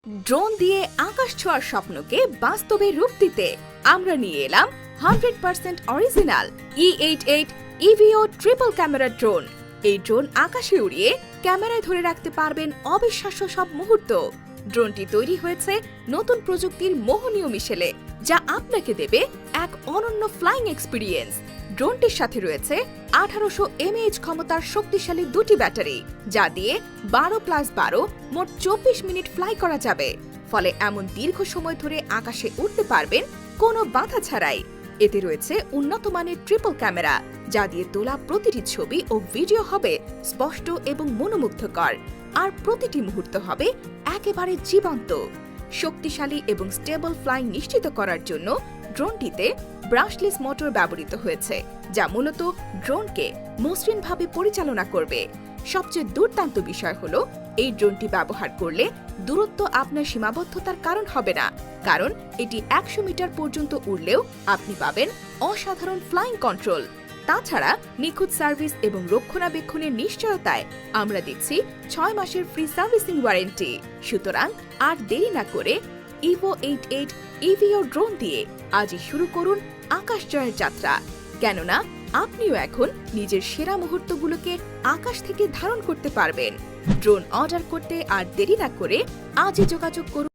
Drone দিয়ে আকাশ ছোঁয়ার স্বপ্নকে বাস্তবে রূপ দিতে আমরা নিয়ে এলাম 100% original E88 EVO triple camera drone. এই ড্রোন আকাশে উড়িয়ে ক্যামেরায় ধরে রাখতে পারবেন অবিশ্বাস্য সব মুহূর্ত। ড্রোনটি তৈরি হয়েছে নতুন প্রযুক্তির মোহনীয় মিশেলে, যা আপনাকে দেবে এক অনন্য ফ্লাইং এক্সপিরিয়েন্স। ড্রোনটির সাথে রয়েছে 1800 mAh ক্ষমতার শক্তিশালী দুটি ব্যাটারি, যা দিয়ে 12+12 মোট 24 মিনিট ফ্লাই করা যাবে। ফলে এমন দীর্ঘ সময় ধরে আকাশে উঠতে পারবেন কোনো বাধা ছাড়াই। এতে রয়েছে উন্নত মানের ট্রিপল ক্যামেরা, যা দিয়ে তোলা প্রতিটি ছবি ও ভিডিও হবে স্পষ্ট এবং মনোমুগ্ধকর, আর প্রতিটি মুহূর্ত হবে একেবারে জীবন্ত। শক্তিশালী এবং স্টেবল ফ্লাইং নিশ্চিত করার জন্য ড্রোনটিতে ব্রাশলেস মোটর ব্যবহৃত হয়েছে, যা মূলত ড্রোনকে মসৃণভাবে পরিচালনা করবে। সবচেয়ে দুর্দান্ত বিষয় হলো, এই ড্রোনটি ব্যবহার করলে দূরত্ব আপনার সীমাবদ্ধতার কারণ হবে না, কারণ এটি 100 মিটার পর্যন্ত উড়লেও আপনি পাবেন অসাধারণ ফ্লাইং কন্ট্রোল। তাছাড়া নিখুঁত সার্ভিস এবং রক্ষণাবেক্ষণের নিশ্চয়তায় আমরা দিচ্ছি 6 মাসের ফ্রি সার্ভিসিং ওয়ারেন্টি। সুতরাং আর দেরি না করে EVO88 EVO ড্রোন দিয়ে আজই শুরু করুন আকাশ জয়ের যাত্রা। কেননা আপনিও এখন নিজের সেরা মুহূর্তগুলোকে আকাশ থেকে ধারণ করতে পারবেন। ড্রোন অর্ডার করতে আর দেরি না করে আজই যোগাযোগ করুন।